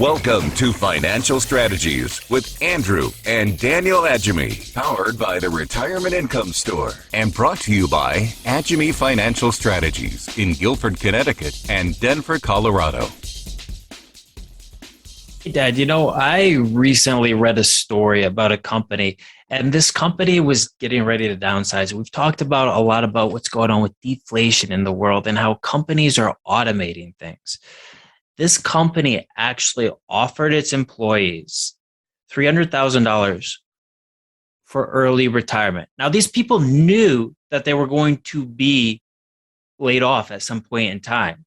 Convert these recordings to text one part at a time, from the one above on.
Welcome to Financial Strategies with Andrew and Daniel Agemy, powered by the Retirement Income Store and brought to you by Agemy Financial Strategies in Guilford, Connecticut and Denver, Colorado. Hey, Dad, I recently read a story about a company, and this company was getting ready to downsize. We've talked about a lot about what's going on with deflation in the world and how companies are automating things. This company actually offered its employees $300,000 for early retirement. Now, these people knew that they were going to be laid off at some point in time.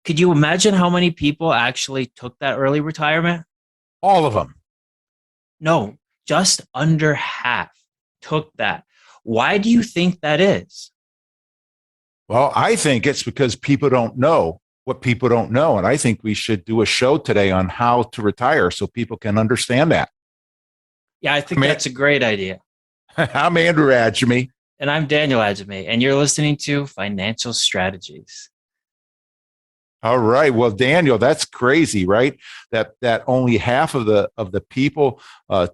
Could you imagine how many people actually took that early retirement? All of them. No, just under half took that. Why do you think that is? Well, I think it's because people don't know what people don't know. And I think we should do a show today on how to retire so people can understand that. Yeah, I think that's a great idea. I'm Andrew Agemy. And I'm Daniel Agemy, and you're listening to Financial Strategies. All right. Well, Daniel, that's crazy, right? That only half of the people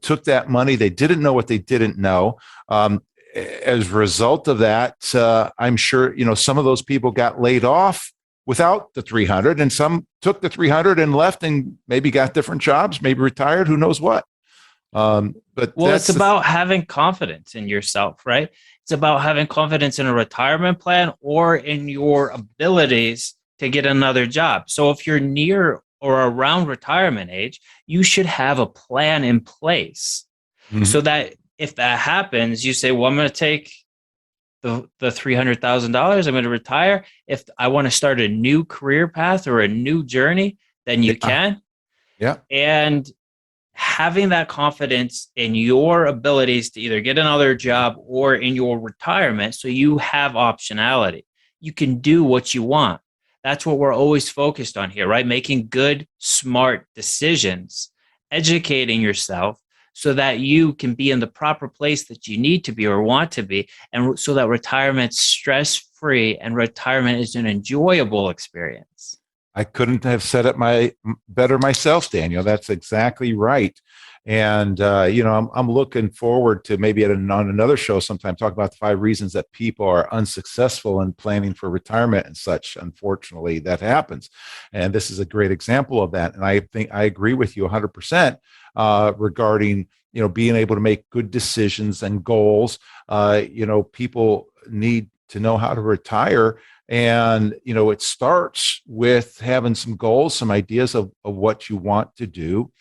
took that money. They didn't know what they didn't know. As a result of that, I'm sure some of those people got laid off without the 300, and some took the 300 and left and maybe got different jobs, maybe retired, who knows what. But it's about having confidence in yourself, right? It's about having confidence in a retirement plan or in your abilities to get another job. So if you're near or around retirement age, you should have a plan in place so that if that happens, you say, well, I'm going to take the $300,000, I'm going to retire. If I want to start a new career path or a new journey, then you can. Yeah. And having that confidence in your abilities to either get another job or in your retirement, so you have optionality. You can do what you want. That's what we're always focused on here, right? Making good, smart decisions, educating yourself so that you can be in the proper place that you need to be or want to be, and so that retirement's stress-free and retirement is an enjoyable experience. I couldn't have said it better myself, Daniel. That's exactly right. And, I'm looking forward to maybe on another show sometime talk about the 5 reasons that people are unsuccessful in planning for retirement and such. Unfortunately, that happens. And this is a great example of that. And I think I agree with you 100% regarding, being able to make good decisions and goals. People need to know how to retire. And, it starts with having some goals, some ideas of what you want to do.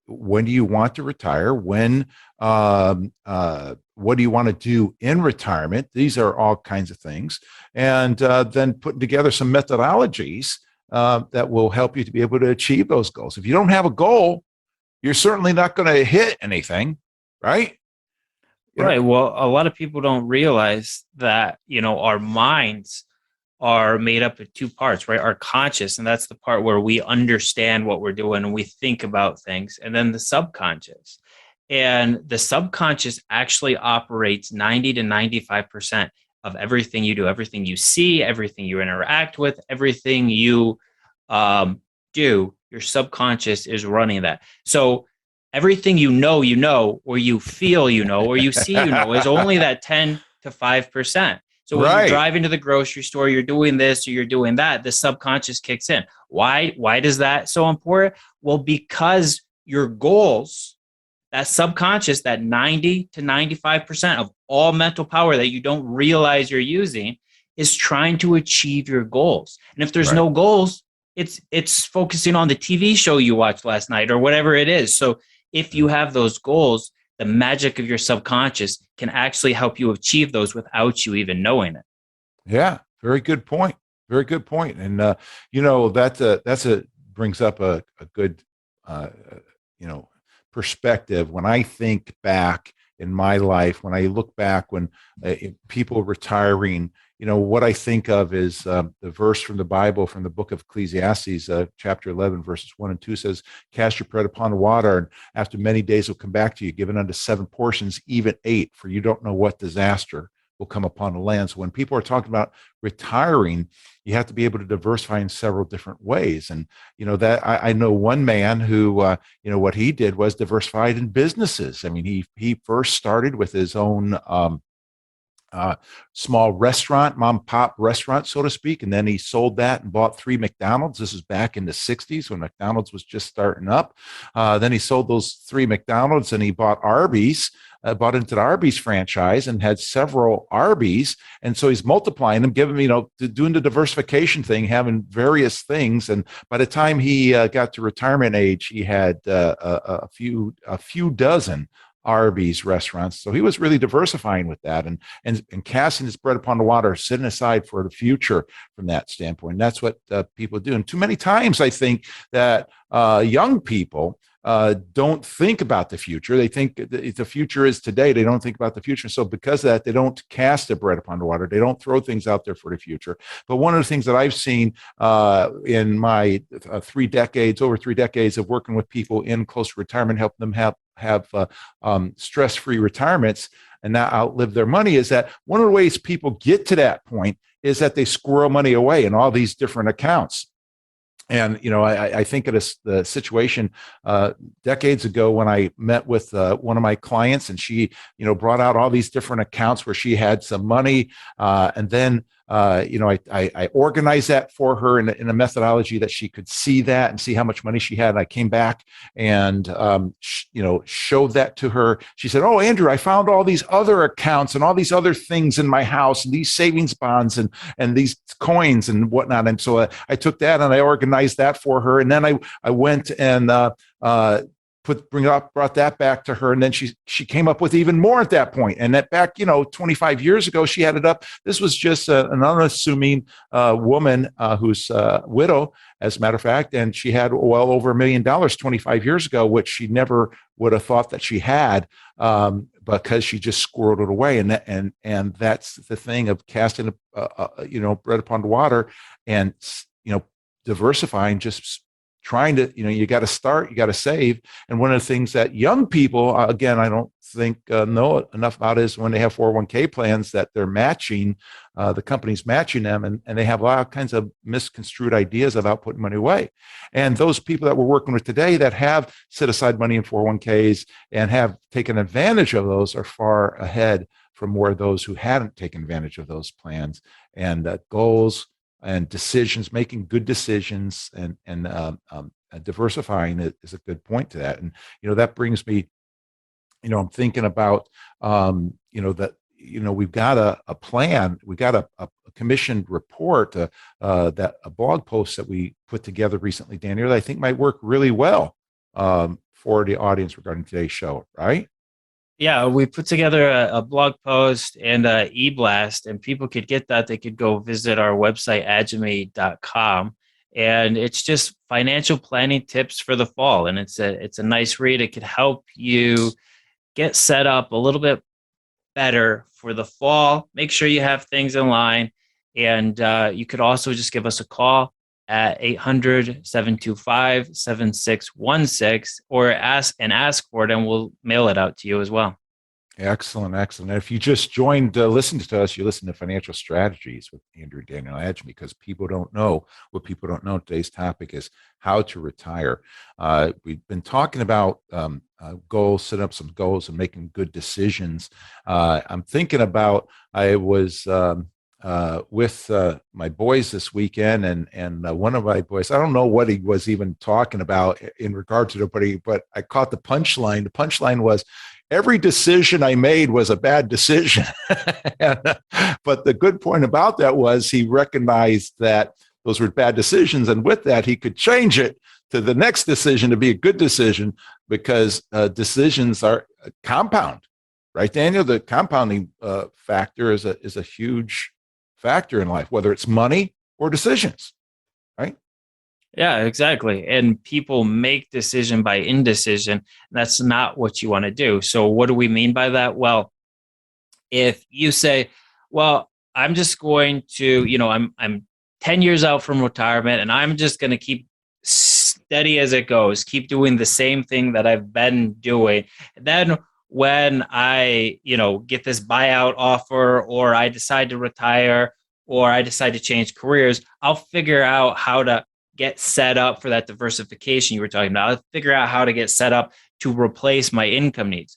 When do you want to retire? What do you want to do in retirement? These are all kinds of things. And then putting together some methodologies that will help you to be able to achieve those goals. If you don't have a goal, you're certainly not going to hit anything, right? Right. Well, a lot of people don't realize that, our minds are made up of 2 parts, right? Our conscious, and that's the part where we understand what we're doing and we think about things, and then the subconscious. And the subconscious actually operates 90 to 95% of everything you do, everything you see, everything you interact with, everything you do, your subconscious is running that. So everything you know, or you feel or you see is only that 10 to 5%. So when you're driving to the grocery store, you're doing this or you're doing that, the subconscious kicks in. Why does that so important? Well, because your goals, that subconscious, that 90 to 95% of all mental power that you don't realize you're using, is trying to achieve your goals. And if there's no goals, it's focusing on the TV show you watched last night or whatever it is. So if you have those goals, the magic of your subconscious can actually help you achieve those without you even knowing it. Yeah, very good point. Very good point. And that brings up a good perspective. When I think back in my life, when I look back when people retiring, what I think of is the verse from the Bible, from the book of Ecclesiastes, chapter 11, verses 1 and 2 says, cast your bread upon the water, and after many days will come back to you, given unto 7 portions, even 8, for you don't know what disaster will come upon the land. So when people are talking about retiring, you have to be able to diversify in several different ways. And, that I know one man who, what he did was diversified in businesses. I mean, he first started with his own, small restaurant, mom and pop restaurant, so to speak. And then he sold that and bought 3 McDonald's. This is back in the 60s when McDonald's was just starting up. Then he sold those 3 McDonald's and he bought Arby's, bought into the Arby's franchise and had several Arby's. And so he's multiplying them, doing the diversification thing, having various things. And by the time he got to retirement age, he had a few dozen Arby's restaurants. So he was really diversifying with that and casting his bread upon the water, setting aside for the future from that standpoint. And that's what people do. And too many times I think that young people don't think about the future. They think the future is today. They don't think about the future. So because of that, they don't cast their bread upon the water. They don't throw things out there for the future. But one of the things that I've seen in my over 3 decades of working with people in close retirement, helping them have stress-free retirements and not outlive their money, is that one of the ways people get to that point is that they squirrel money away in all these different accounts. And, I think of the situation decades ago when I met with one of my clients, and she, brought out all these different accounts where she had some money. And then, I organized that for her in a methodology that she could see that and see how much money she had. And I came back and, showed that to her. She said, "Oh, Andrew, I found all these other accounts and all these other things in my house and these savings bonds and these coins and whatnot." And so I took that and I organized that for her. And then I went and brought that back to her, and then she came up with even more at that point. And that back 25 years ago, she had it up. This was just an unassuming woman who's widow, as a matter of fact, and she had well over $1 million 25 years ago, which she never would have thought that she had, because she just squirreled it away. And that's the thing of casting bread upon the water and diversifying, just trying to, you got to start, you got to save. And one of the things that young people, again, I don't think know enough about is when they have 401k plans that they're matching, the company's matching them, and they have all kinds of misconstrued ideas about putting money away. And those people that we're working with today that have set aside money in 401ks and have taken advantage of those are far ahead from where those who hadn't taken advantage of those plans. And goals and decisions, making good decisions, and diversifying is a good point to that. And that brings me, I'm thinking about that we've got a plan, we got a commissioned report, that a blog post that we put together recently, Daniel, that I think might work really well for the audience regarding today's show, right? Yeah, we put together a blog post and an e-blast, and people could get that. They could go visit our website, agemy.com. And it's just financial planning tips for the fall. And it's a nice read. It could help you get set up a little bit better for the fall. Make sure you have things in line. And you could also just give us a call at 800-725-7616 or ask for it, and we'll mail it out to you as well. Excellent. And if you just joined, listening to us, you listen to Financial Strategies with Andrew Daniel Agemy, because people don't know what people don't know. Today's topic is how to retire. We've been talking about goals, setting up some goals and making good decisions. I'm thinking about, I was with my boys this weekend, and one of my boys, I don't know what he was even talking about in regard to it, but I caught the punchline. The punchline was, every decision I made was a bad decision. But the good point about that was he recognized that those were bad decisions, and with that, he could change it to the next decision to be a good decision, because decisions are compound, right, Daniel? The compounding factor is a huge factor in life, whether it's money or decisions, right? Yeah, exactly. And people make decision by indecision. And that's not what you want to do. So what do we mean by that? Well, if you say, well, I'm just going to, I'm 10 years out from retirement, and I'm just going to keep steady as it goes, keep doing the same thing that I've been doing, then when I, get this buyout offer, or I decide to retire, or I decide to change careers, I'll figure out how to get set up for that diversification you were talking about. I'll figure out how to get set up to replace my income needs.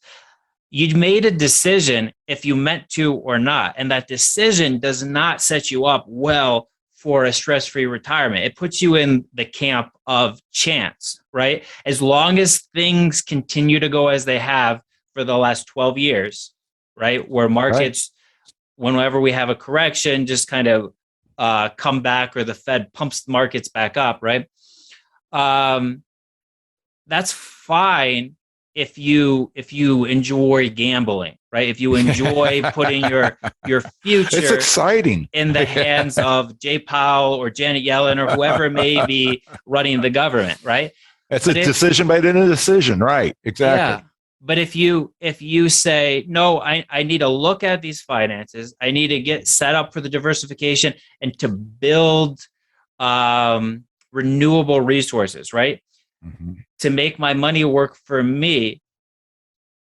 You made a decision if you meant to or not, and that decision does not set you up well for a stress-free retirement. It puts you in the camp of chance, right? As long as things continue to go as they have for the last 12 years, right? Where markets, whenever we have a correction, just kind of come back, or the Fed pumps the markets back up, right? That's fine if you enjoy gambling, right? If you enjoy putting your future, it's exciting, in the hands of Jay Powell or Janet Yellen or whoever may be running the government, right? It's a decision by the decision, right? Exactly. Yeah. But if you say, no, I need to look at these finances, I need to get set up for the diversification and to build renewable resources, right? Mm-hmm. To make my money work for me,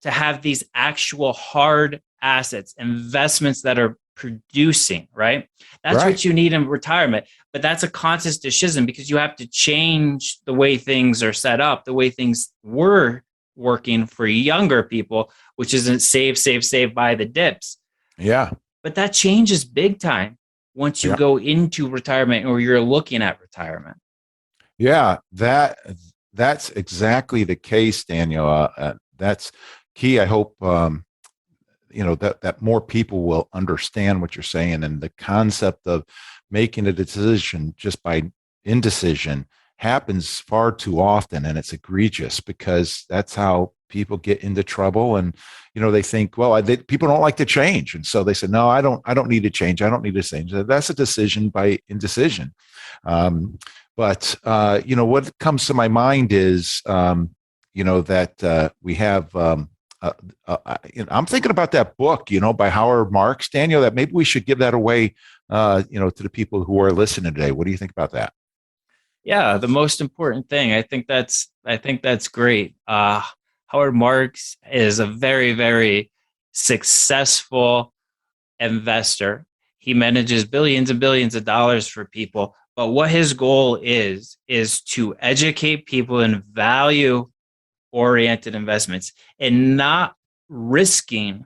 to have these actual hard assets, investments that are producing, right? That's what you need in retirement. But that's a conscious decision, because you have to change the way things are set up, the way things were working for younger people, which isn't save by the dips. Yeah. But that changes big time once you go into retirement, or you're looking at retirement. Yeah, that's exactly the case, Daniel. That's key. I hope that more people will understand what you're saying, and the concept of making a decision just by indecision happens far too often, and it's egregious, because that's how people get into trouble. And they think, well, people don't like to change, and so they say, no, I don't need to change. I don't need to change. That's a decision by indecision. But what comes to my mind is that we have. I'm thinking about that book, by Howard Marks, Daniel. That maybe we should give that away, to the people who are listening today. What do you think about that? Yeah, the most important thing. I think that's great. Howard Marks is a very, very successful investor. He manages billions and billions of dollars for people. But what his goal is to educate people in value-oriented investments, and not risking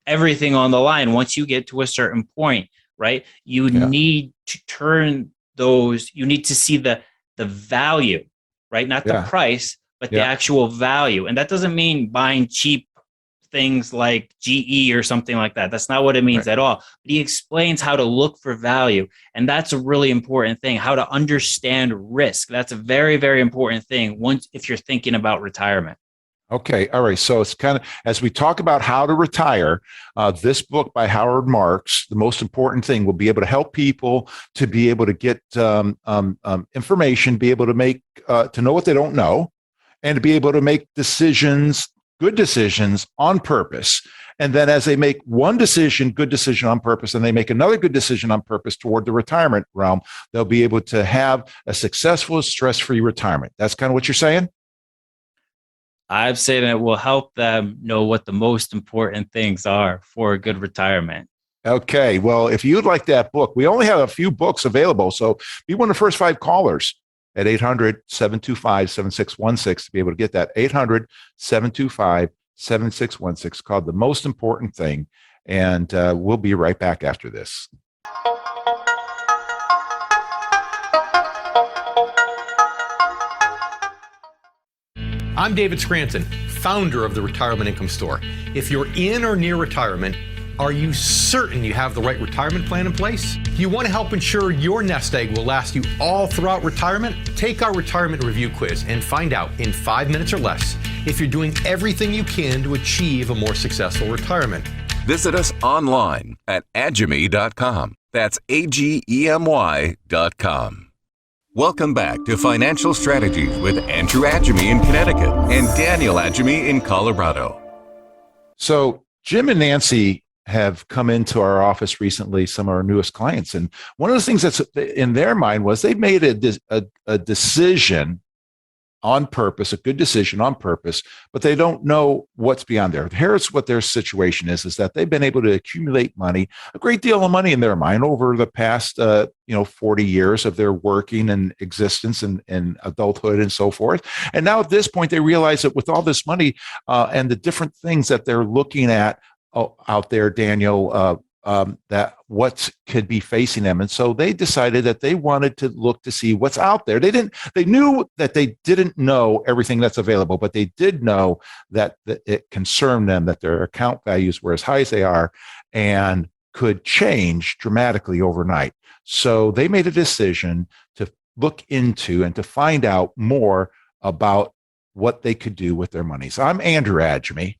everything on the line once you get to a certain point, right? You need to turn those, you need to see the value, right? Not the price, but the actual value. And that doesn't mean buying cheap things like GE or something like that. That's not what it means at all. But he explains how to look for value. And that's a really important thing, how to understand risk. That's a very, very important thing if you're thinking about retirement. Okay. All right. So it's kind of, as we talk about how to retire, this book by Howard Marks, the most important thing, will be able to help people to be able to get information, be able to make, to know what they don't know, and to be able to make decisions, good decisions on purpose. And then as they make one decision, good decision on purpose, and they make another good decision on purpose toward the retirement realm, they'll be able to have a successful, stress-free retirement. That's kind of what you're saying? I'm saying it will help them know what the most important things are for a good retirement. Okay. Well, if you'd like that book, we only have a few books available. So be one of the first 5 callers at 800-725-7616 to be able to get that. 800-725-7616, called The Most Important Thing. And we'll be right back after this. I'm David Scranton, founder of the Retirement Income Store. If you're in or near retirement, are you certain you have the right retirement plan in place? Do you want to help ensure your nest egg will last you all throughout retirement? Take our retirement review quiz and find out in 5 minutes or less if you're doing everything you can to achieve a more successful retirement. Visit us online at agemy.com. That's AGEMY.com. Welcome back to Financial Strategies with Andrew Agemy in Connecticut and Daniel Agemy in Colorado. So Jim and Nancy have come into our office recently, some of our newest clients. And one of the things that's in their mind was they made a decision on purpose, a good decision on purpose, but they don't know what's beyond there. Here's what their situation is that they've been able to accumulate money, a great deal of money in their mind over the past, 40 years of their working and existence and adulthood and so forth. And now at this point, they realize that with all this money and the different things that they're looking at out there, Daniel, that what could be facing them. And so they decided that they wanted to look to see what's out there. They knew that they didn't know everything that's available, but they did know that it concerned them that their account values were as high as they are and could change dramatically overnight. So they made a decision to look into and to find out more about what they could do with their money. So I'm Andrew Agemy.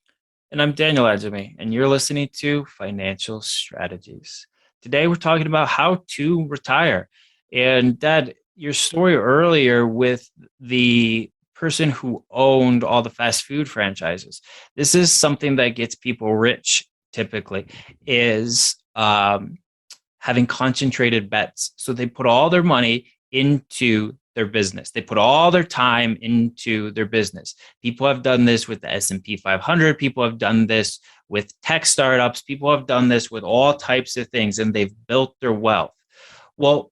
And I'm Daniel Agemy, and you're listening to Financial Strategies. Today, we're talking about how to retire. And Dad, your story earlier with the person who owned all the fast food franchises, this is something that gets people rich typically, is having concentrated bets. So they put all their money into their business. They put all their time into their business. People have done this with the S&P 500. People have done this with tech startups. People have done this with all types of things, and they've built their wealth. Well,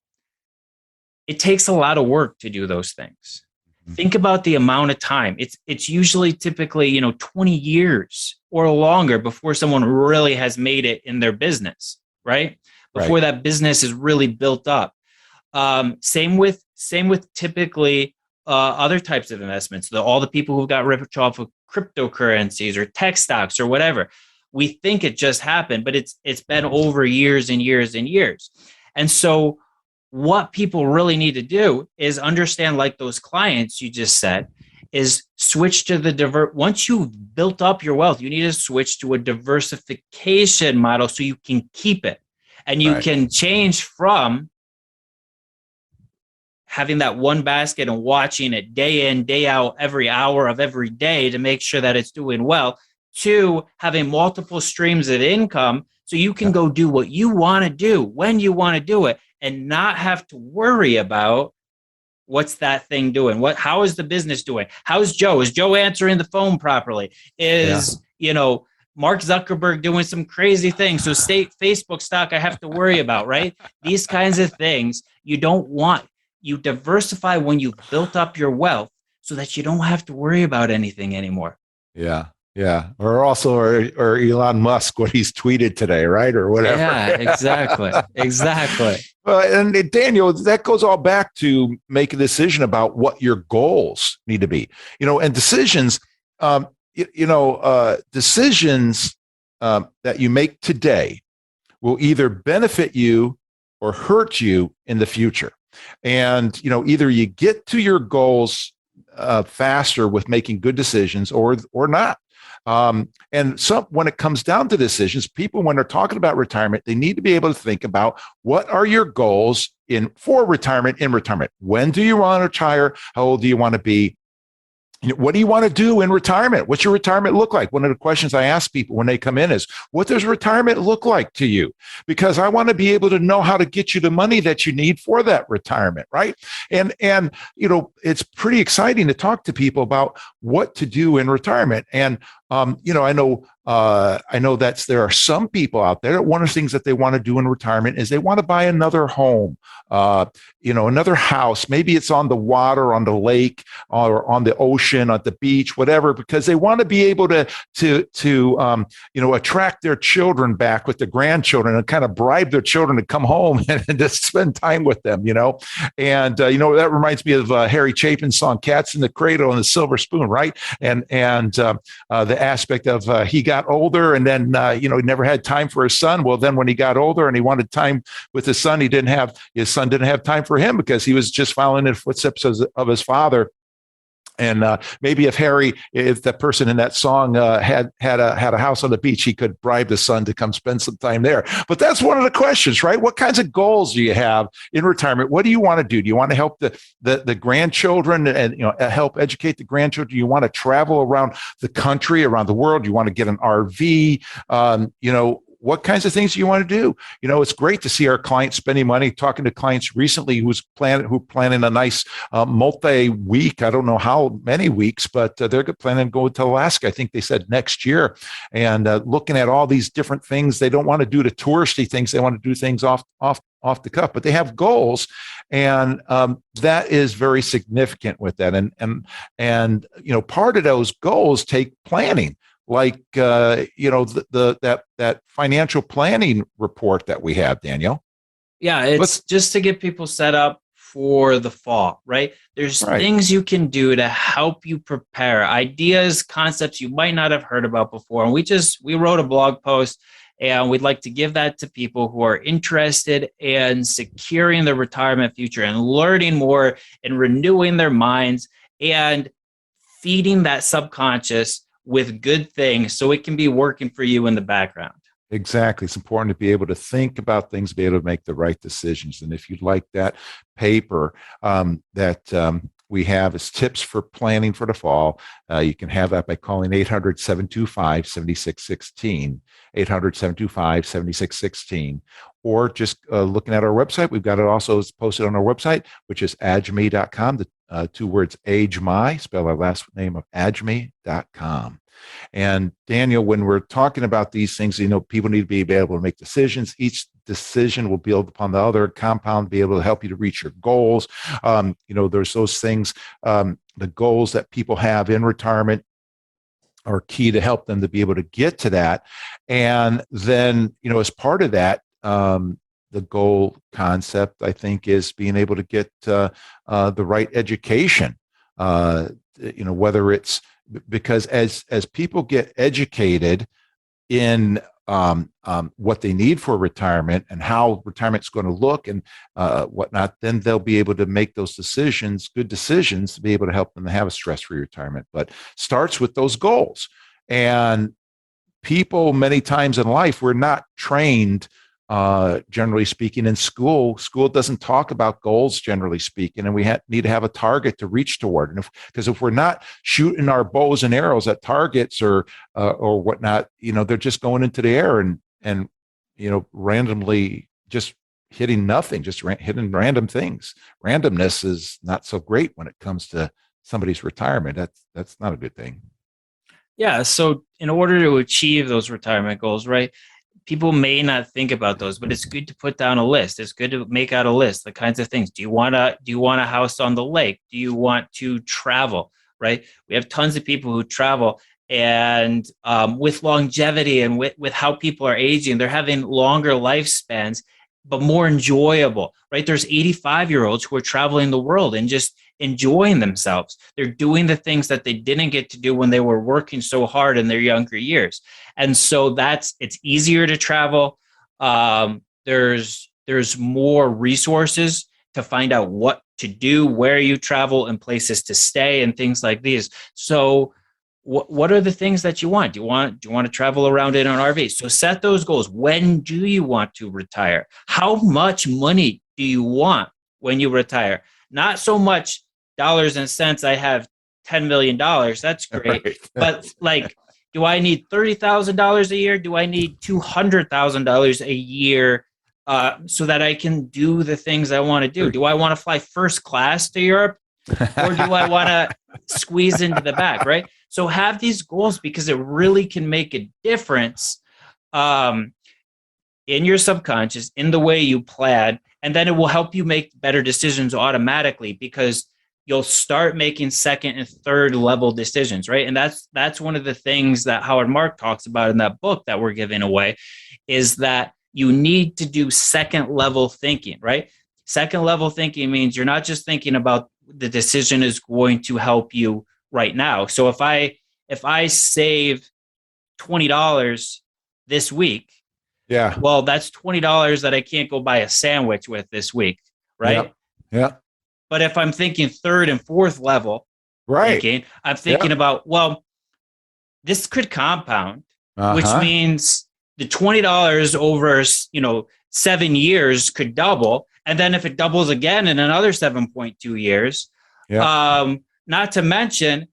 it takes a lot of work to do those things. Think about the amount of time. It's usually typically, 20 years or longer before someone really has made it in their business, right? Before that business is really built up. Same with typically other types of investments. All the people who got rich off of cryptocurrencies or tech stocks or whatever. We think it just happened, but it's been over years and years and years. And so what people really need to do is understand, like those clients you just said, is switch to once you've built up your wealth, you need to switch to a diversification model so you can keep it. And you can change from having that one basket and watching it day in, day out, every hour of every day to make sure that it's doing well, to having multiple streams of income so you can go do what you want to do when you want to do it and not have to worry about what's that thing doing? How is the business doing? How's Joe? Is Joe answering the phone properly? Mark Zuckerberg doing some crazy things? So Facebook stock I have to worry about, right? These kinds of things you don't want. You diversify when you've built up your wealth so that you don't have to worry about anything anymore. Yeah. Or Elon Musk, what he's tweeted today, right? Or whatever. Yeah, exactly. And Daniel, that goes all back to make a decision about what your goals need to be, and decisions, decisions that you make today will either benefit you or hurt you in the future. And, either you get to your goals faster with making good decisions or not. And when it comes down to decisions, people, when they're talking about retirement, they need to be able to think about what are your goals for retirement in retirement. When do you want to retire? How old do you want to be? What do you want to do in retirement? What's your retirement look like? One of the questions I ask people when they come in is, what does retirement look like to you? Because I want to be able to know how to get you the money that you need for that retirement, right? And it's pretty exciting to talk to people about what to do in retirement. And I know that there are some people out there that one of the things that they want to do in retirement is they want to buy another home, another house. Maybe it's on the water, on the lake, or on the ocean, at the beach, whatever, because they want to be able to attract their children back with the grandchildren and kind of bribe their children to come home and to spend time with them, And, that reminds me of Harry Chapin's song, Cats in the Cradle and the Silver Spoon, right? And the aspect of he got older and then, he never had time for his son. Well, then when he got older and he wanted time with his son, his son didn't have time for him because he was just following in the footsteps of his father. And maybe if the person in that song had a house on the beach, he could bribe the son to come spend some time there. But that's one of the questions, right? What kinds of goals do you have in retirement? What do you want to do? Do you want to help the grandchildren and help educate the grandchildren? Do you want to travel around the country, around the world? Do you want to get an RV? what kinds of things do you want to do? It's great to see our clients spending money. Talking to clients recently who planning a nice multi-week, I don't know how many weeks, but they're planning to go to Alaska. I think they said next year, and looking at all these different things. They don't want to do the touristy things. They want to do things off the cuff, but they have goals, and that is very significant with that. And part of those goals take planning, like that financial planning report that we have, Daniel. Yeah, it's just to get people set up for the fall, right? There's things you can do to help you prepare, ideas, concepts you might not have heard about before. And we wrote a blog post, and we'd like to give that to people who are interested in securing their retirement future and learning more and renewing their minds and feeding that subconscious with good things so it can be working for you in the background. Exactly. It's important to be able to think about things, be able to make the right decisions. And if you'd like that paper that we have as tips for planning for the fall, you can have that by calling 800-725-7616, 800-725-7616, or just looking at our website. We've got it also posted on our website, which is agemy.com, the two words AgeMy, spell our last name of agemy.com. And Daniel, when we're talking about these things, people need to be able to make decisions. Each decision will build upon the other, compound, be able to help you to reach your goals. There's those things, the goals that people have in retirement are key to help them to be able to get to that. And then, as part of that, the goal concept, I think, is being able to get the right education, whether it's because as people get educated in what they need for retirement and how retirement's going to look and whatnot, then they'll be able to make those decisions, good decisions, to be able to help them to have a stress-free retirement. But starts with those goals. And people many times in life, we're not trained, generally speaking, in school. School doesn't talk about goals, generally speaking, and we need to have a target to reach toward. And because if we're not shooting our bows and arrows at targets or whatnot, they're just going into the air and randomly just hitting nothing, just hitting random things. Randomness is not so great when it comes to somebody's retirement. That's not a good thing. Yeah. So in order to achieve those retirement goals, right? People may not think about those, but it's good to put down a list. It's good to make out a list, the kinds of things. Do you want a house on the lake? Do you want to travel, right? We have tons of people who travel, and with longevity and with how people are aging, they're having longer lifespans, but more enjoyable, right? There's 85-year-olds who are traveling the world and just enjoying themselves. They're doing the things that they didn't get to do when they were working so hard in their younger years. And so it's easier to travel. There's more resources to find out what to do, where you travel, and places to stay, and things like these. So what are the things that you want? Do you want to travel around in an RV? So set those goals. When do you want to retire? How much money do you want when you retire? Not so much dollars and cents. I have $10 million. That's great. Right. But do I need $30,000 a year? Do I need $200,000 a year so that I can do the things I want to do? Do I want to fly first class to Europe, or do I want to squeeze into the back, right? So have these goals, because it really can make a difference in your subconscious, in the way you plan, and then it will help you make better decisions automatically, because you'll start making second and third level decisions, right? And that's one of the things that Howard Mark talks about in that book that we're giving away, is that you need to do second level thinking, right? Second level thinking means you're not just thinking about the decision is going to help you right now. So if I save $20 this week, yeah, well, that's $20 that I can't go buy a sandwich with this week, right? Yeah. But if I'm thinking third and fourth level thinking, I'm thinking about, well, this could compound, which means the $20 over 7 years could double. And then if it doubles again in another 7.2 years, not to mention,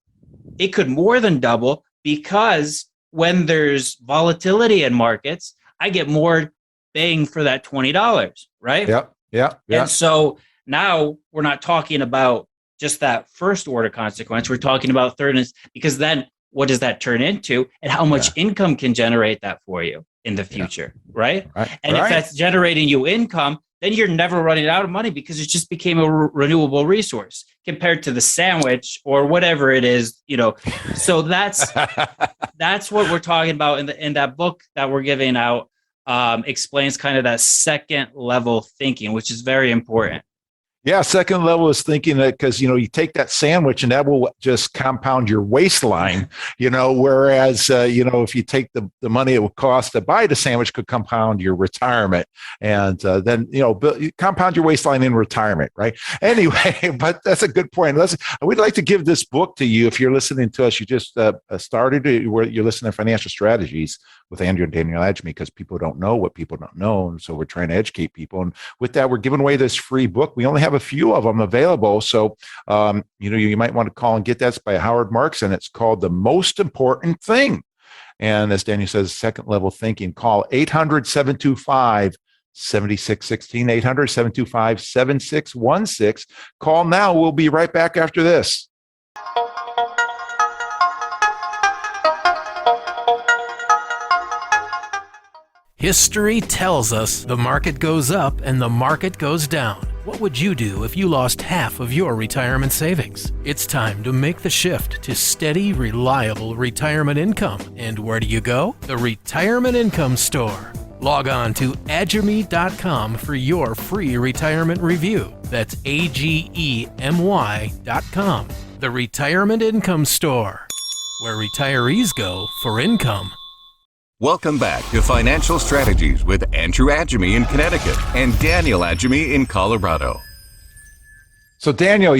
it could more than double, because when there's volatility in markets, I get more bang for that $20, right? Yeah. And so now we're not talking about just that first order consequence. We're talking about third, because then what does that turn into, and how much income can generate that for you in the future, right? And if that's generating you income, then you're never running out of money, because it just became a renewable resource compared to the sandwich or whatever it is, So that's what we're talking about in that book that we're giving out. Explains kind of that second level thinking, which is very important. Yeah, second level is thinking that, because you take that sandwich and that will just compound your waistline, whereas if you take the money it would cost to buy the sandwich could compound your retirement, and then compound your waistline in retirement, right? Anyway, but that's a good point. We'd like to give this book to you if you're listening to us. You just started where you're listening to Financial Strategies with Andrew and Daniel Adjemy, because people don't know what people don't know, and so we're trying to educate people. And with that, we're giving away this free book. We only have a few of them available, so you might want to call and get that. It's by Howard Marks, and it's called The Most Important Thing. And as Daniel says, second level thinking. Call 800-725-7616, 800-725-7616. Call now. We'll be right back after this. History tells us the market goes up and the market goes down. What would you do if you lost half of your retirement savings? It's time to make the shift to steady, reliable retirement income. And where do you go? The Retirement Income Store. Log on to Agemy.com for your free retirement review. That's AGEMY.com. The Retirement Income Store, where retirees go for income. Welcome back to Financial Strategies with Andrew Adjemy in Connecticut and Daniel Adjemy in Colorado. So Daniel,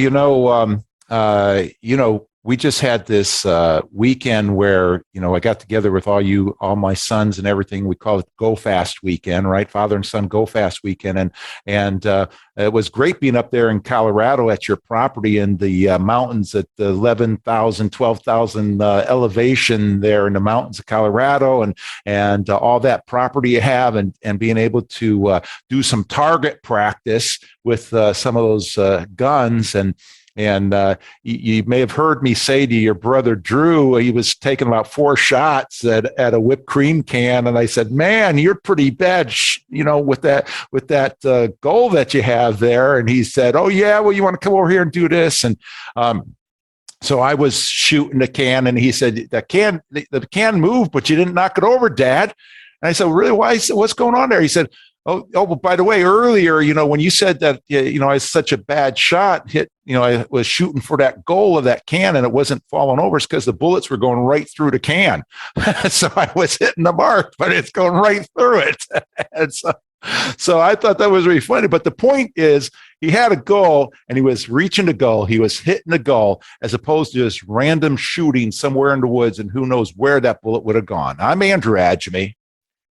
we just had this weekend where, I got together with all my sons and everything. We call it Go Fast Weekend, right? Father and son Go Fast Weekend. And it was great being up there in Colorado at your property in the mountains at the 11,000, 12,000 elevation there in the mountains of Colorado, and all that property you have, and being able to do some target practice with some of those guns. And you may have heard me say to your brother Drew, he was taking about 4 shots at a whipped cream can, and I said, "Man, you're pretty bad, with that goal that you have there." And he said, "Oh yeah, well, you want to come over here and do this?" And so I was shooting the can, and he said, "The can moved, but you didn't knock it over, Dad." And I said, "Really? Why? What's going on there?" He said, Oh, but by the way, earlier, when you said that, I was such a bad shot, I was shooting for that goal of that can and it wasn't falling over. It's because the bullets were going right through the can. So I was hitting the mark, but it's going right through it. And so I thought that was really funny. But the point is, he had a goal and he was reaching the goal. He was hitting the goal, as opposed to just random shooting somewhere in the woods and who knows where that bullet would have gone. I'm Andrew Adjemy.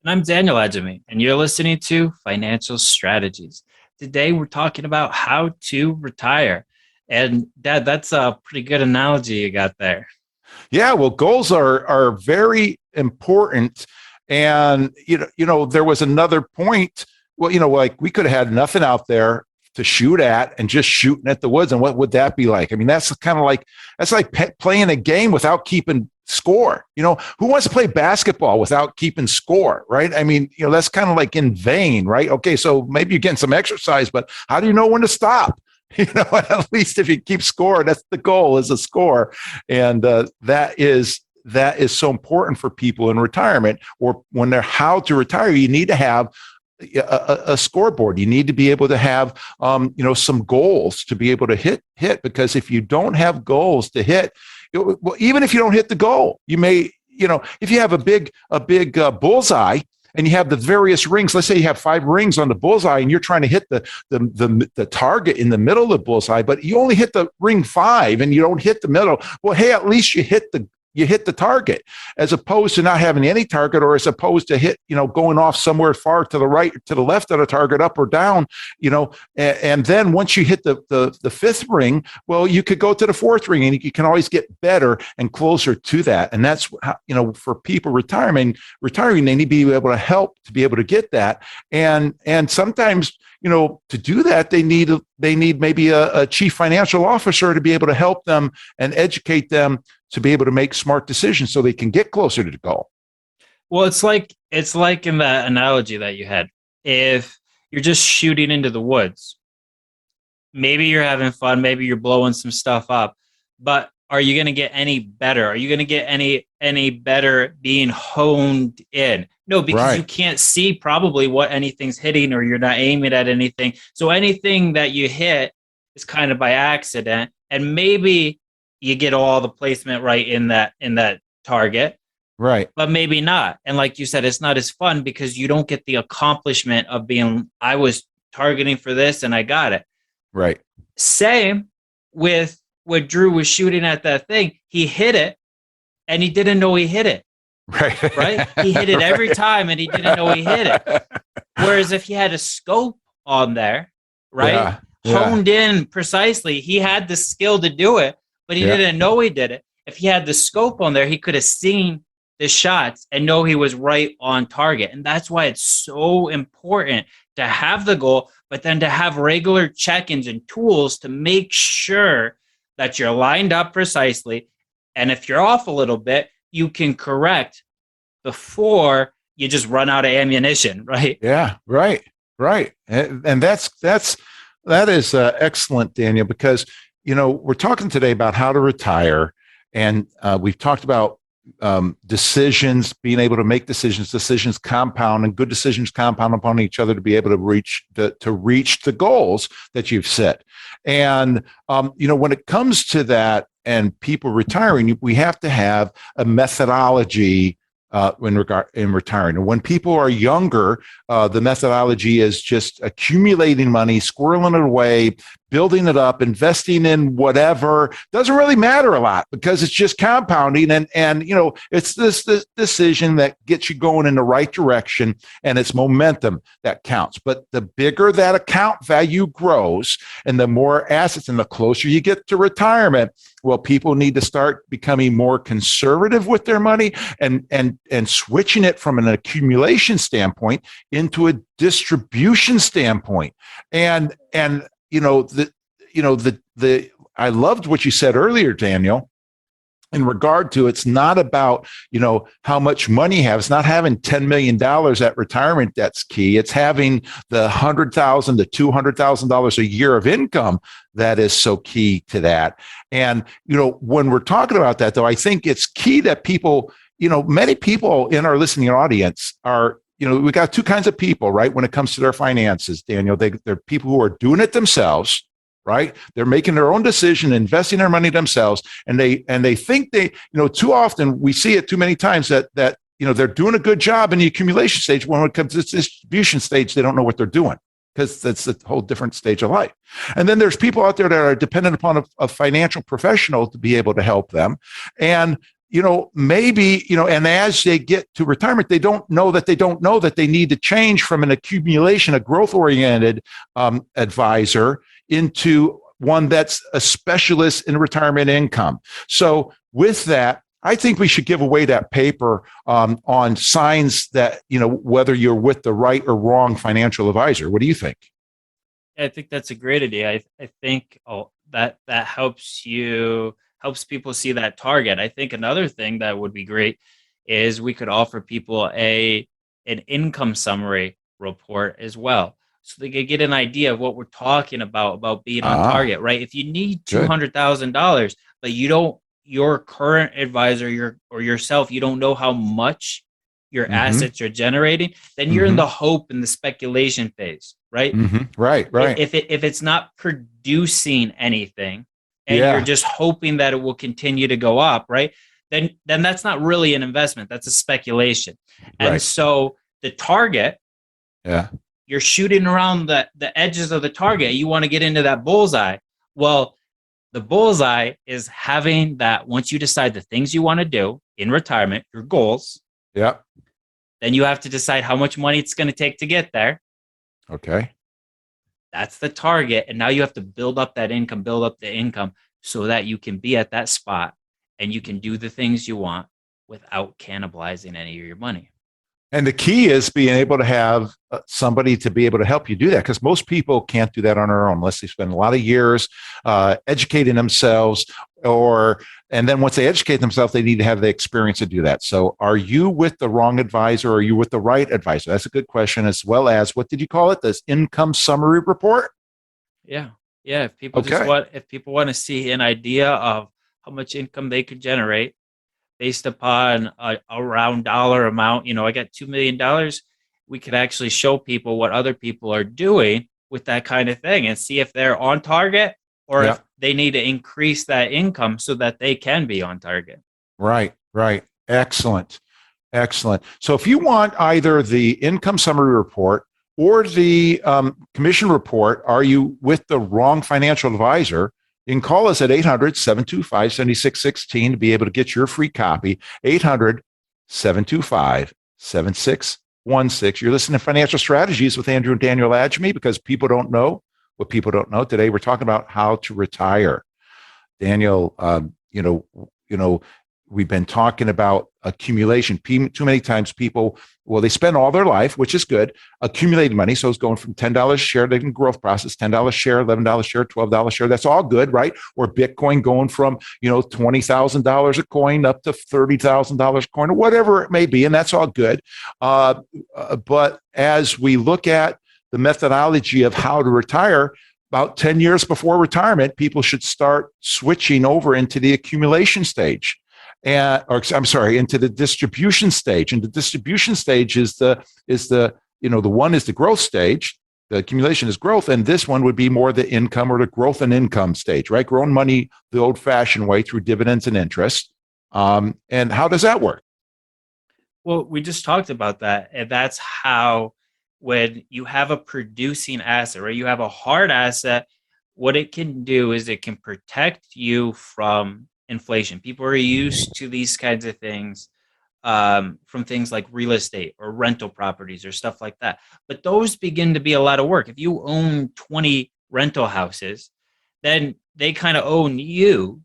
And I'm Daniel Adjemy, and you're listening to Financial Strategies. Today, we're talking about how to retire. And Dad, that's a pretty good analogy you got there. Yeah, well, goals are very important. And, there was another point. Well, like we could have had nothing out there to shoot at and just shooting at the woods. And what would that be like? I mean, that's like playing a game without keeping score. Who wants to play basketball without keeping score, right? I mean, that's kind of like in vain, right? Okay, so maybe you're getting some exercise, but how do you know when to stop? At least if you keep score, that's the goal, is a score. And that is so important for people in retirement, or when they're how to retire. You need to have a scoreboard. You need to be able to have, some goals to be able to hit, because if you don't have goals to hit, well, even if you don't hit the goal, you may, if you have a big bullseye and you have the various rings, let's say you have 5 rings on the bullseye and you're trying to hit the target in the middle of the bullseye, but you only hit the ring 5 and you don't hit the middle. Well, hey, at least you hit you hit the target, as opposed to not having any target, or as opposed to going off somewhere far to the right, to the left of the target, up or down, and then once you hit the fifth ring, well, you could go to the fourth ring, and you can always get better and closer to that. And that's how, for people retiring, they need to be able to help to be able to get that. And sometimes, to do that, they need maybe a chief financial officer to be able to help them and educate them to be able to make smart decisions so they can get closer to the goal. Well, it's like in that analogy that you had. If you're just shooting into the woods, maybe you're having fun, maybe you're blowing some stuff up, but are you going to get any better? Are you going to get any better being honed in? No, because you can't see probably what anything's hitting, or you're not aiming at anything. So anything that you hit is kind of by accident, and maybe you get all the placement right in that target. Right. But maybe not. And like you said, it's not as fun because you don't get the accomplishment of being, I was targeting for this and I got it. Right. Same with what Drew was shooting at that thing. He hit it and he didn't know he hit it. Right. Right. He hit it every time and he didn't know he hit it. Whereas if he had a scope on there, right? Yeah. Honed in precisely, he had the skill to do it, but he didn't know he did it. If he had the scope on there, he could have seen the shots and know he was right on target. And that's why it's so important to have the goal, but then to have regular check-ins and tools to make sure that you're lined up precisely. And if you're off a little bit, you can correct before you just run out of ammunition, right? Yeah, right. And that is excellent, Daniel, because, we're talking today about how to retire. And we've talked about decisions, being able to make decisions compound, and good decisions compound upon each other to be able to reach the goals that you've set. And when it comes to that and people retiring, we have to have a methodology in retiring. And when people are younger, the methodology is just accumulating money, squirreling it away, building it up, investing in whatever. Doesn't really matter a lot because it's just compounding, and it's this decision that gets you going in the right direction, and it's momentum that counts. But the bigger that account value grows and the more assets and the closer you get to retirement, well, people need to start becoming more conservative with their money and switching it from an accumulation standpoint into a distribution standpoint. And I loved what you said earlier, Daniel, in regard to, it's not about, how much money you have. It's not having $10 million at retirement that's key. It's having the $100,000 to $200,000 a year of income that is so key to that. And, when we're talking about that, though, I think it's key that people, many people in our listening audience are, we got two kinds of people, right? When it comes to their finances, Daniel, they're people who are doing it themselves, right? They're making their own decision, investing their money themselves. And they think too often we see it too many times that they're doing a good job in the accumulation stage. When it comes to this distribution stage, they don't know what they're doing, because that's a whole different stage of life. And then there's people out there that are dependent upon a financial professional to be able to help them. And maybe, and as they get to retirement, they don't know that they need to change from an accumulation, a growth-oriented advisor, into one that's a specialist in retirement income. So with that, I think we should give away that paper on signs that, whether you're with the right or wrong financial advisor. What do you think? I think that's a great idea. I think that helps people see that target. I think another thing that would be great is we could offer people an income summary report as well, so they could get an idea of what we're talking about being on target, right? If you need $200,000, but your current advisor, or yourself, you don't know how much your assets are generating, then you're in the hope and the speculation phase, right? Right. If it's not producing anything, and you're just hoping that it will continue to go up, right? Then that's not really an investment. That's a speculation. And so the target, you're shooting around the edges of the target. You want to get into that bullseye. Well, The bullseye is having that once you decide the things you want to do in retirement, your goals, Yeah. then you have to decide how much money it's going to take to get there. Okay. That's the target. And now you have to build up the income so that you can be at that spot and you can do the things you want without cannibalizing any of your money. And the key is being able to have somebody to be able to help you do that, because most people can't do that on their own unless they spend a lot of years educating themselves, and then once they educate themselves, they need to have the experience to do that. So are you with the wrong advisor or are you with the right advisor? That's a good question, as well as, what did you call it? This income summary report? Yeah. Yeah. If people want to see an idea of how much income they could generate based upon a round dollar amount, I got $2 million. We could actually show people what other people are doing with that kind of thing and see if they're on target or if they need to increase that income so that they can be on target. Right. Excellent. So if you want either the income summary report or the commission report, are you with the wrong financial advisor? You can call us at 800-725-7616 to be able to get your free copy. 800-725-7616. You're listening to Financial Strategies with Andrew and Daniel Adjemy, because people don't know what people don't know. Today, we're talking about how to retire. Daniel, we've been talking about accumulation. Too many times people, they spend all their life, which is good, accumulating money. So it's going from $10 a share to the growth process, $10 a share, $11 a share, $12 a share. That's all good, right? Or Bitcoin going from, $20,000 a coin up to $30,000 a coin, or whatever it may be. And that's all good. But as we look at the methodology of how to retire, about 10 years before retirement, people should start switching over into the accumulation stage. Into the distribution stage. And the distribution stage is the one is the growth stage. The accumulation is growth, and this one would be more the income or the growth and income stage, right? Growing money the old-fashioned way through dividends and interest. And how does that work? Well, we just talked about that, and that's how, when you have a producing asset, right? You have a hard asset. What it can do is it can protect you from inflation. People are used to these kinds of things from things like real estate or rental properties or stuff like that. But those begin to be a lot of work. If you own 20 rental houses, then they kind of own you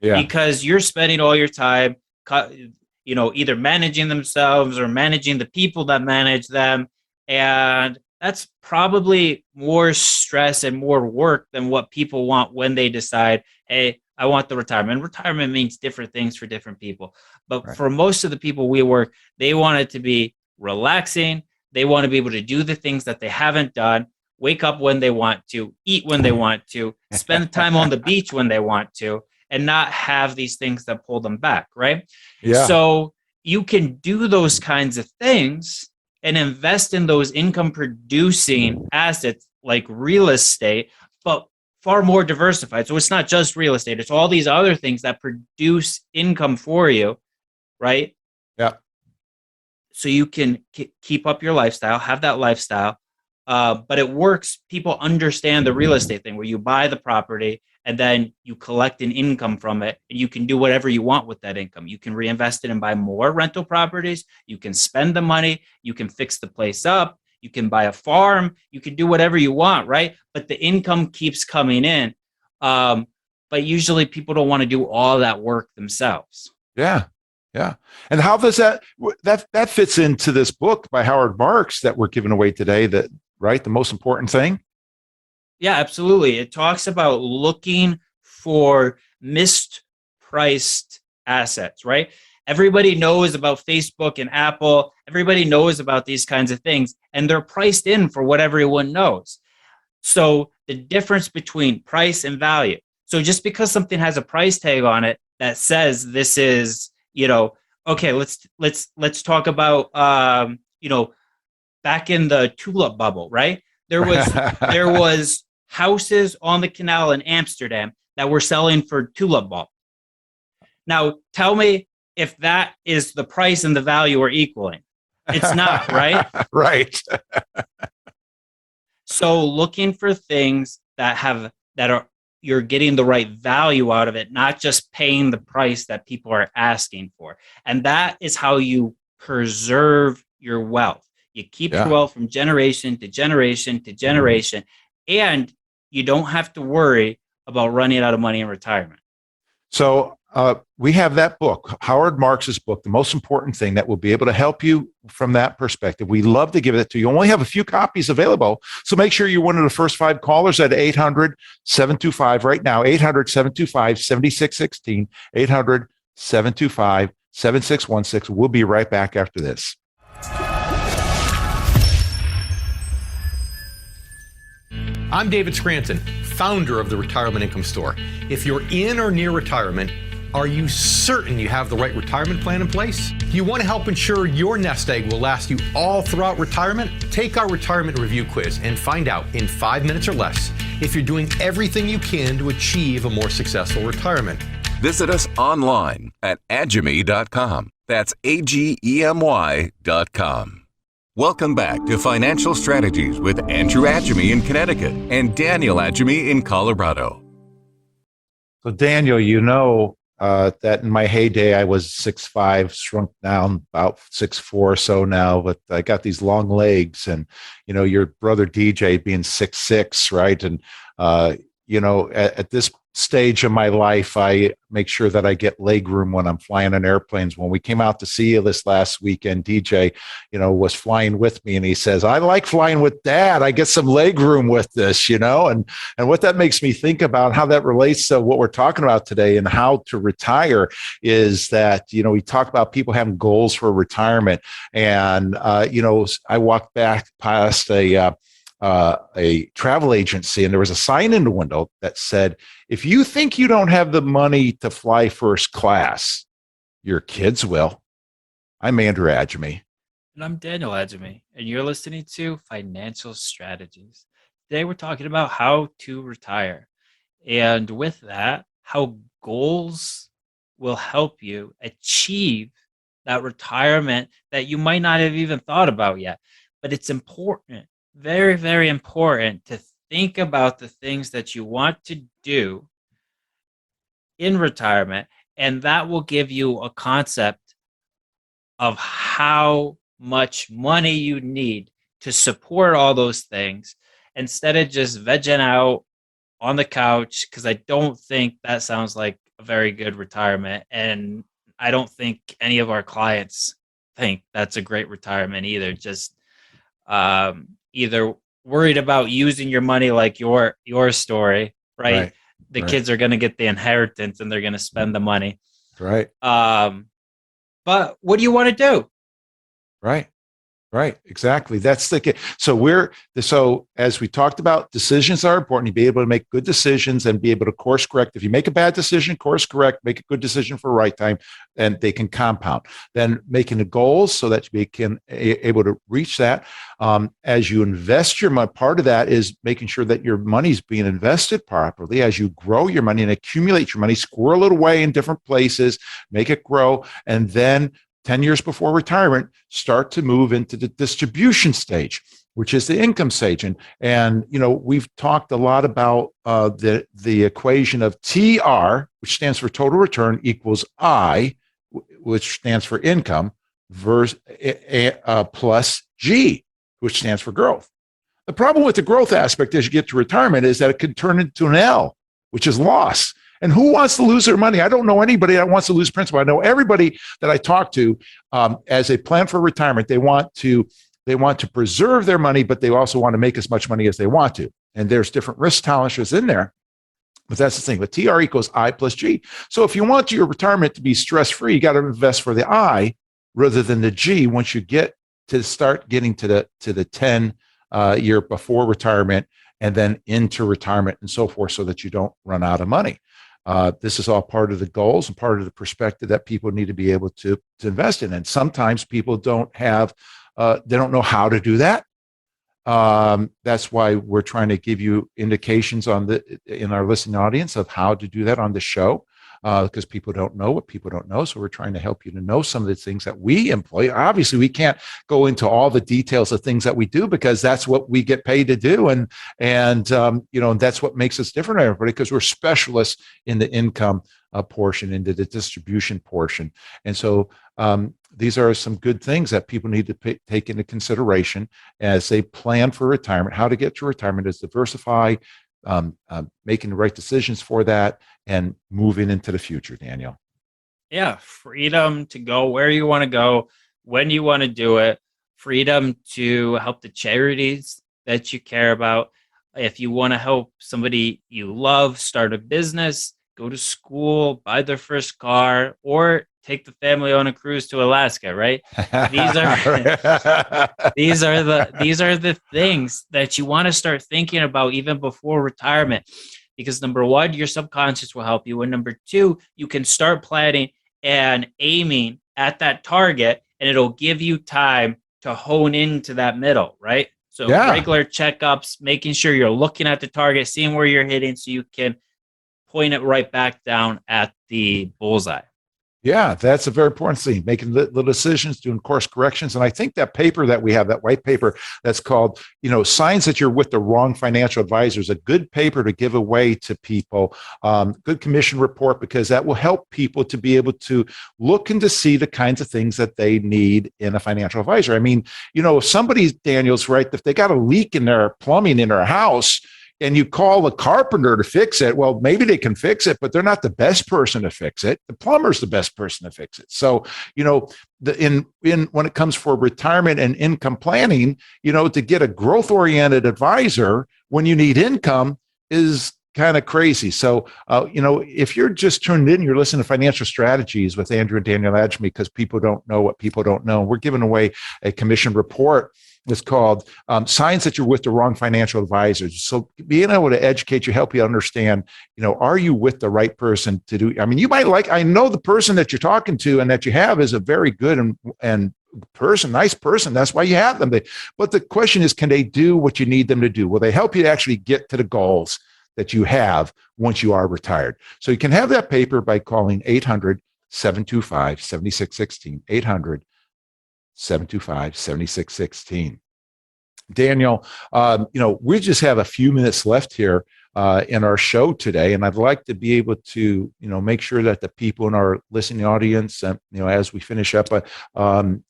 because you're spending all your time, either managing themselves or managing the people that manage them. And that's probably more stress and more work than what people want when they decide, hey, I want the retirement. Retirement means different things for different people. But for most of the people we work, they want it to be relaxing. They want to be able to do the things that they haven't done, wake up when they want to, eat when they want to, spend time on the beach when they want to, and not have these things that pull them back, right? Yeah. So you can do those kinds of things and invest in those income producing assets like real estate, but far more diversified. So it's not just real estate. It's all these other things that produce income for you, right? Yeah. So you can keep up your lifestyle, have that lifestyle, but it works. People understand the real estate thing where you buy the property and then you collect an income from it, and you can do whatever you want with that income. You can reinvest it and buy more rental properties. You can spend the money. You can fix the place up. You can buy a farm. You can do whatever you want, right? But the income keeps coming in. But usually people don't want to do all that work themselves. Yeah. And how does that fits into this book by Howard Marks that we're giving away today, the most important thing? Yeah, absolutely. It talks about looking for mispriced assets, right? Everybody knows about Facebook and Apple. Everybody knows about these kinds of things, and they're priced in for what everyone knows. So the difference between price and value. So just because something has a price tag on it that says this is, okay, let's talk about, back in the tulip bubble, right? There was houses on the canal in Amsterdam that were selling for tulip bulb. Now, tell me if that is the price and the value are equaling. It's not, right? Right. So looking for things that are you're getting the right value out of it, not just paying the price that people are asking for. And that is how you preserve your wealth. You keep your wealth from generation to generation to generation, and you don't have to worry about running out of money in retirement. So we have that book, Howard Marks's book, The Most Important Thing, that will be able to help you from that perspective. We love to give it to you. Only have a few copies available. So make sure you're one of the first 5 callers at 800-725 right now, 800-725-7616, 800-725-7616. We'll be right back after this. I'm David Scranton, founder of the Retirement Income Store. If you're in or near retirement, are you certain you have the right retirement plan in place? Do you want to help ensure your nest egg will last you all throughout retirement? Take our retirement review quiz and find out in 5 minutes or less if you're doing everything you can to achieve a more successful retirement. Visit us online at agemy.com. That's AGEMY.com. Welcome back to Financial Strategies with Andrew Agemy in Connecticut and Daniel Agemy in Colorado. So Daniel, that in my heyday, I was 6'5", shrunk down about 6'4" or so now, but I got these long legs, and, your brother DJ being 6'6", right? And, at this stage of my life, I make sure that I get leg room when I'm flying on airplanes. When we came out to see you this last weekend, DJ, was flying with me, and he says, I like flying with Dad. I get some leg room with this, and what that makes me think about, how that relates to what we're talking about today and how to retire, is that, we talk about people having goals for retirement. And, I walked back past a travel agency, and there was a sign in the window that said, if you think you don't have the money to fly first class, your kids will. I'm Andrew Agemy. And I'm Daniel Agemy, and you're listening to Financial Strategies. Today we're talking about how to retire. And with that, how goals will help you achieve that retirement that you might not have even thought about yet. But it's important, very, very important, to think about the things that you want to do in retirement, and that will give you a concept of how much money you need to support all those things, instead of just vegging out on the couch, because I don't think that sounds like a very good retirement, and I don't think any of our clients think that's a great retirement either. Just either worried about using your money like your story, right? The kids are going to get the inheritance and they're going to spend the money. Right. But what do you want to do? Right. Exactly. That's the key. So as we talked about, decisions are important. You be able to make good decisions and be able to course correct. If you make a bad decision, course correct, make a good decision for right time, and they can compound. Then making the goals so that you can able to reach that. As you invest your money, part of that is making sure that your money is being invested properly. As you grow your money and accumulate your money, squirrel it away in different places, make it grow, and then 10 years before retirement, start to move into the distribution stage, which is the income stage. And we've talked a lot about the equation of TR, which stands for total return, equals I, which stands for income, versus plus G, which stands for growth. The problem with the growth aspect as you get to retirement is that it can turn into an L, which is loss. And who wants to lose their money? I don't know anybody that wants to lose principal. I know everybody that I talk to as a plan for retirement, they want to preserve their money, but they also want to make as much money as they want to. And there's different risk tolerances in there. But that's the thing. But TR equals I plus G. So if you want your retirement to be stress-free, you got to invest for the I rather than the G once you get to start getting to the 10 year before retirement and then into retirement and so forth, so that you don't run out of money. This is all part of the goals and part of the perspective that people need to be able to invest in. And sometimes people don't know how to do that. That's why we're trying to give you indications in our listening audience of how to do that on the show. because people don't know what people don't know. So we're trying to help you to know some of the things that we employ. Obviously, we can't go into all the details of things that we do because that's what we get paid to do, and that's what makes us different than everybody, because we're specialists in the income portion, into the distribution portion. And so these are some good things that people need to take into consideration as they plan for retirement. How to get to retirement is diversify, making the right decisions for that, and moving into the future, Daniel. Yeah, freedom to go where you want to go, when you want to do it, freedom to help the charities that you care about. If you want to help somebody you love start a business, go to school, buy their first car, or take the family on a cruise to Alaska, right? These are the things that you want to start thinking about even before retirement, because number one, your subconscious will help you, and number two, you can start planning and aiming at that target, and it'll give you time to hone into that middle, right? So regular checkups, making sure you're looking at the target, seeing where you're hitting, so you can point it right back down at the bullseye. Yeah, that's a very important thing, making little decisions, doing course corrections. And I think that paper that we have, that white paper that's called, Signs That You're With the Wrong Financial Advisor, is a good paper to give away to people. Good commission report, because that will help people to be able to look and to see the kinds of things that they need in a financial advisor. I mean, if somebody's, Daniel's right, if they got a leak in their plumbing in their house, and you call a carpenter to fix it, well, maybe they can fix it, but they're not the best person to fix it. The plumber's the best person to fix it. So, when it comes for retirement and income planning, to get a growth-oriented advisor when you need income is kind of crazy. So, if you're just tuned in, you're listening to Financial Strategies with Andrew and Daniel Adjemy, because people don't know what people don't know. We're giving away a commission report. It's called Signs That You're With the Wrong Financial Advisors. So being able to educate you, help you understand, are you with the right person to do? I mean, you might I know the person that you're talking to and that you have is a very good and nice person. That's why you have them. But the question is, can they do what you need them to do? Will they help you to actually get to the goals that you have once you are retired? So you can have that paper by calling 800-725-7616, 800-725-7616. Daniel, we just have a few minutes left here in our show today, and I'd like to be able to, make sure that the people in our listening audience, as we finish up, I'm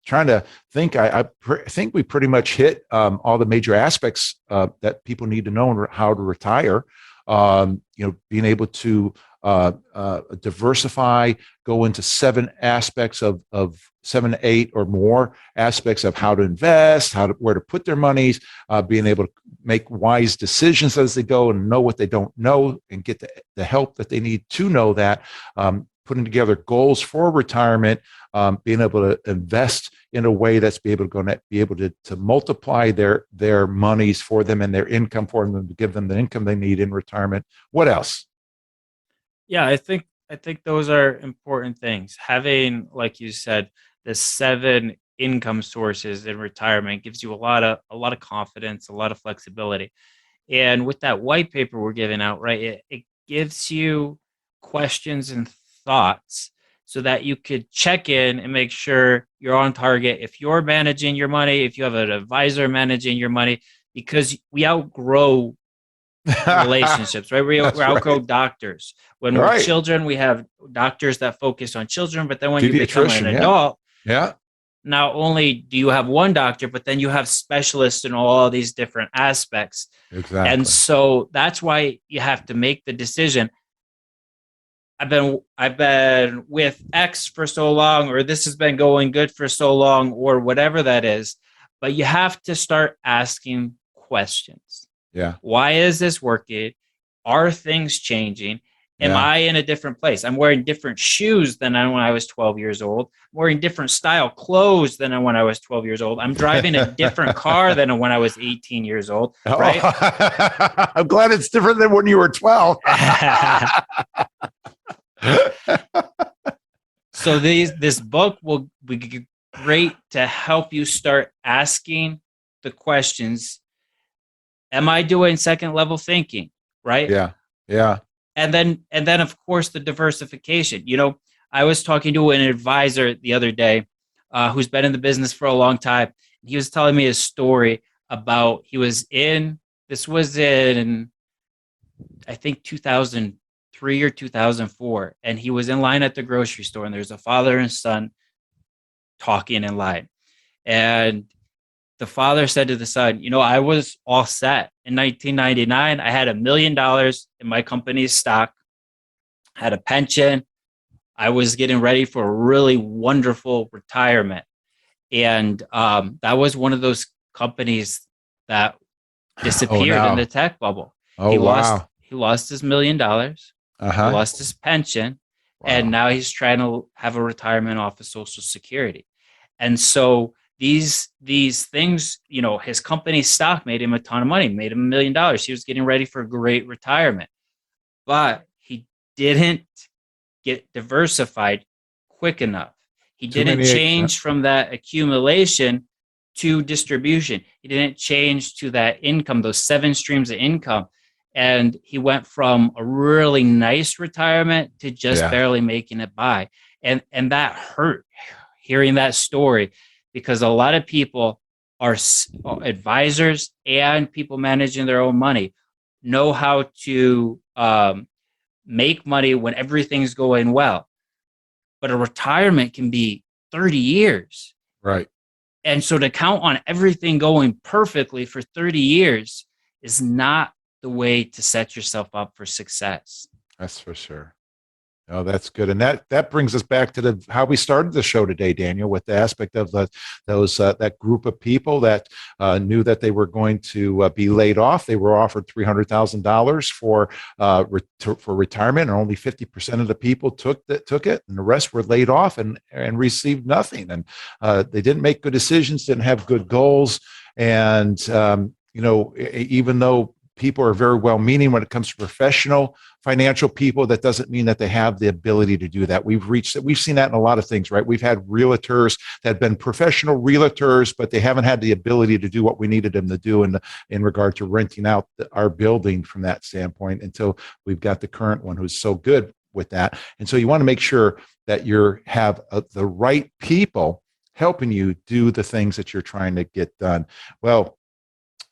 trying to think. I think we pretty much hit all the major aspects that people need to know on how to retire. Being able to diversify, go into 7 aspects of 7, 8 or more aspects of how to invest, where to put their monies, being able to make wise decisions as they go and know what they don't know and get the help that they need to know that, putting together goals for retirement, being able to invest in a way that's be able to multiply their monies for them and their income for them, to give them the income they need in retirement. What else? Yeah, I think those are important things. Having, like you said, the 7 income sources in retirement gives you a lot of confidence, a lot of flexibility. And with that white paper we're giving out, right, it gives you questions and thoughts so that you could check in and make sure you're on target. If you're managing your money, if you have an advisor managing your money, because we outgrow relationships, right? We outgrow doctors. When we're children, we have doctors that focus on children, but then when you become an adult, not only do you have one doctor, but then you have specialists in all these different aspects. Exactly. And so that's why you have to make the decision. I've been with X for so long, or this has been going good for so long, or whatever that is. But you have to start asking questions. Yeah. Why is this working? Are things changing? Am I in a different place? I'm wearing different shoes than when I was 12 years old. I'm wearing different style clothes than when I was 12 years old. I'm driving a different car than when I was 18 years old. Right? Oh, I'm glad it's different than when you were 12. So this book will be great to help you start asking the questions. Am I doing second level thinking? Right? Yeah. And then of course the diversification. I was talking to an advisor the other day who's been in the business for a long time. He was telling me a story about this was in, I think, 2003 or 2004. And he was in line at the grocery store, and there's a father and son talking in line. And the father said to the son, I was all set. In 1999, I had $1 million in my company's stock, had a pension. I was getting ready for a really wonderful retirement. And that was one of those companies that disappeared in the tech bubble. Oh, wow. He lost his $1 million. He lost his pension. Wow. And now he's trying to have a retirement off of Social Security. And so these things, his company's stock made him a ton of money, made him $1 million. He was getting ready for a great retirement, but he didn't get diversified quick enough. He didn't change from that accumulation to distribution. He didn't change to that income, those 7 streams of income. And he went from a really nice retirement to just barely making it by. And that hurt, hearing that story, because a lot of people are advisors and people managing their own money know how to make money when everything's going well. But a retirement can be 30 years. Right. And so to count on everything going perfectly for 30 years is not the way to set yourself up for success. That's for sure. Oh, that's good. And that brings us back to how we started the show today, Daniel, with the aspect of that group of people that knew that they were going to be laid off. They were offered $300,000 for retirement, and only 50% of the people took it, and the rest were laid off and received nothing. And they didn't make good decisions, didn't have good goals, and even though people are very well-meaning when it comes to professional financial people, that doesn't mean that they have the ability to do that. We've seen that in a lot of things, right? We've had realtors that have been professional realtors, but they haven't had the ability to do what we needed them to do in regard to renting out our building from that standpoint, until we've got the current one who's so good with that. And so you want to make sure that you have the right people helping you do the things that you're trying to get done. Well,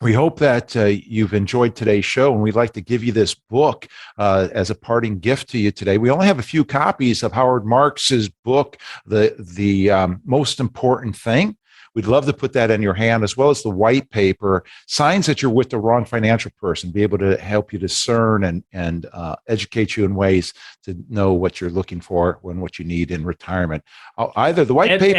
we hope that you've enjoyed today's show, and we'd like to give you this book as a parting gift to you today. We only have a few copies of Howard Marks's book, The Most Important Thing. We'd love to put that in your hand, as well as the white paper, Signs That You're With the Wrong Financial Person, be able to help you discern and educate you in ways to know what you're looking for and what you need in retirement. Either the white paper...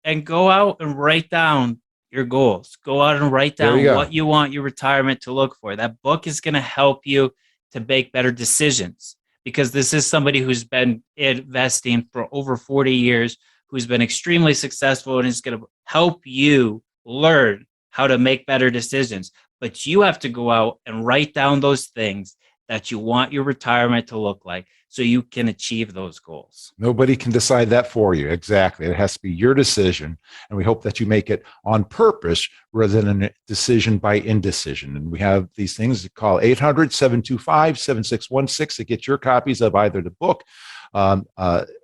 And go out and write down your goals. Go out and write down what you want your retirement to look for. That book is going to help you to make better decisions, because this is somebody who's been investing for over 40 years, who's been extremely successful, and is going to help you learn how to make better decisions. But you have to go out and write down those things that you want your retirement to look like, so you can achieve those goals. Nobody can decide that for you. Exactly. It has to be your decision. And we hope that you make it on purpose rather than a decision by indecision. And we have these things to call 800-725-7616 to get your copies of either the book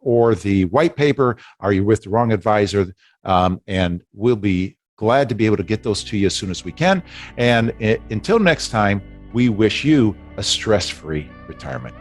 or the white paper. Are You With the Wrong Advisor? And we'll be glad to be able to get those to you as soon as we can. And until next time, we wish you a stress-free retirement.